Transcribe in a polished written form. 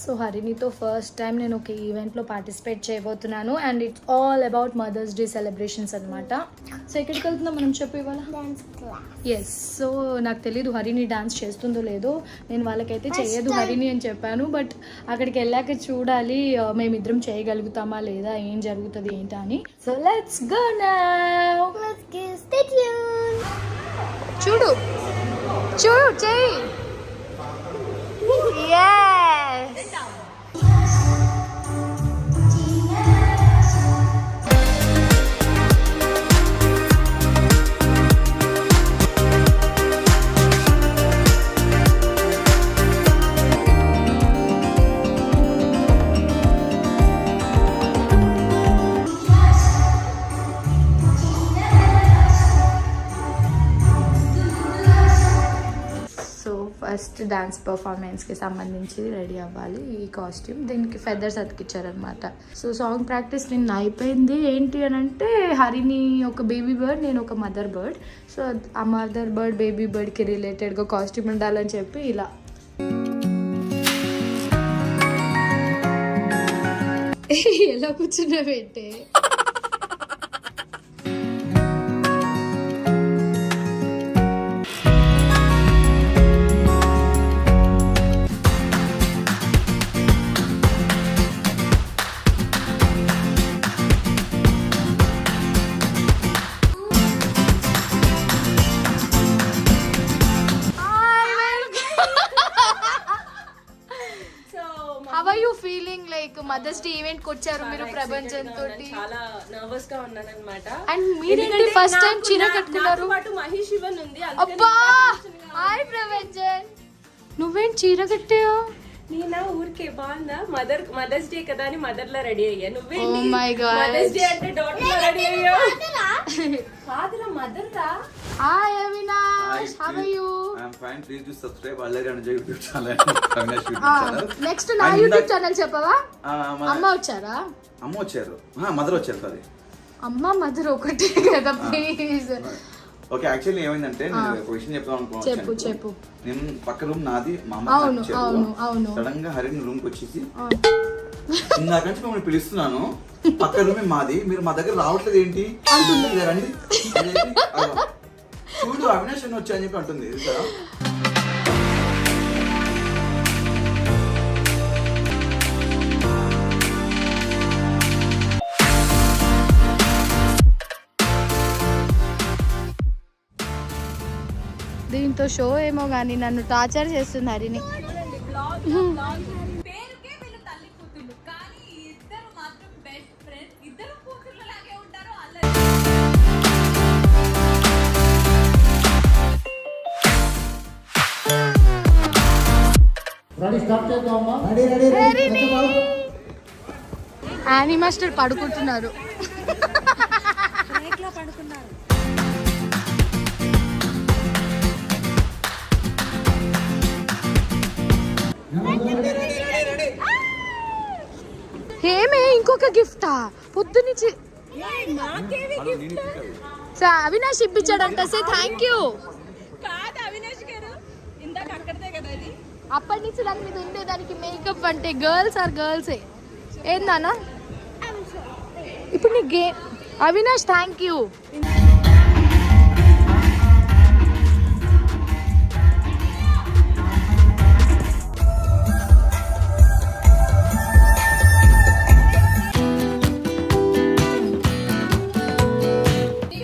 So హరిణితో first time నేను ఒక ఈవెంట్లో పార్టిసిపేట్ చేయబోతున్నాను and it's all about mother's day celebrations అనమాట. సో ఎక్కడికి వెళ్తున్నాం మనం చెప్పు ఇవాళ? ఎస్. సో నాకు తెలీదు హరిణి డాన్స్ చేస్తుందో లేదో, నేను వాళ్ళకైతే చేయదు హరిణి అని చెప్పాను. బట్ అక్కడికి వెళ్ళాక చూడాలి మేమిద్దరం చేయగలుగుతామా లేదా, ఏం జరుగుతుంది ఏంటా అని. So let's go now. చూడు చూడు చెయ్యి. Yes. ఫస్ట్ డాన్స్ పర్ఫార్మెన్స్కి సంబంధించి రెడీ అవ్వాలి. ఈ కాస్ట్యూమ్ దీనికి ఫెదర్స్ అతికిచ్చారనమాట. సో సాంగ్ ప్రాక్టీస్ నిన్న అయిపోయింది. ఏంటి అని అంటే హరిని ఒక బేబీ బర్డ్, నేను ఒక మదర్ బర్డ్. సో ఆ మదర్ బర్డ్ బేబీ బర్డ్కి రిలేటెడ్గా కాస్ట్యూమ్ ఉండాలని చెప్పి ఇలా ఎలా కూర్చున్నావేంటే. మదర్స్ డే ఈవెంట్ కి వచ్చారు మీరు ప్రపంచం తోటి. చాలా నర్వస్ గా ఉన్నాను అన్నమాట. అండ్ మీరేంటి ఫస్ట్ టైం చీర కట్టుకున్నారు? మహేష్ శివన్ ఉంది. అబ్బా హాయ్ ప్రపంచం, నువ్వేం చీర కట్టావు? నేనా ఊరికే బాగుందా, మదర్స్ డే కదా అని మదర్ లా రెడీ అయ్యా. నువ్వే మదర్స్ డే అంటే డాటర్ లా రెడీ అయ్యా. కాదురా మదర్ రా. Hi Avinash, how are you? I am fine. Please do subscribe Allari Anujay YouTube channel. Next నా యూట్యూబ్ ఛానల్ చెప్పవా? అమ్మ వచ్చారా? అమ్మ వచ్చారు, మదర్ వచ్చారు. సారీ అమ్మ మదర్ ఒకటే కదా ప్లీజ్. ఓకే యాక్చువల్లీ ఏమైందంటే నేను ఒక విషయం చెప్దాం అనుకున్నాను. చెప్పు. నేను పక్క రూమ్ నాది, మా అమ్మ సడన్ గా హరిని రూమ్ కి వచ్చేసి ఇందాక నుంచి మిమ్మల్ని పిలుస్తున్నాను, పక్క రూమే మాది, మీరు మా దగ్గర రావట్లేదు ఏంటి రండి చూడు అవినాష్ అని వచ్చా అని చెప్పి అంటుంది. దీంతో షో ఏమో కానీ నన్ను టార్చర్ చేస్తుంది హరిని. యానీ మాస్టర్ పడుకుంటున్నారు. ఏమే ఇంకొక గిఫ్టా పొద్దునుంచి అవినాష్ ఇప్పించాడంట. Say thank you. అప్పటి నుంచి దాని మీద ఉండే దానికి మేకప్ అంటే గర్ల్స్ ఆర్ గర్ల్సే ఏందన్నా ఇప్పుడు నీ అవినాష్ థ్యాంక్ యూ.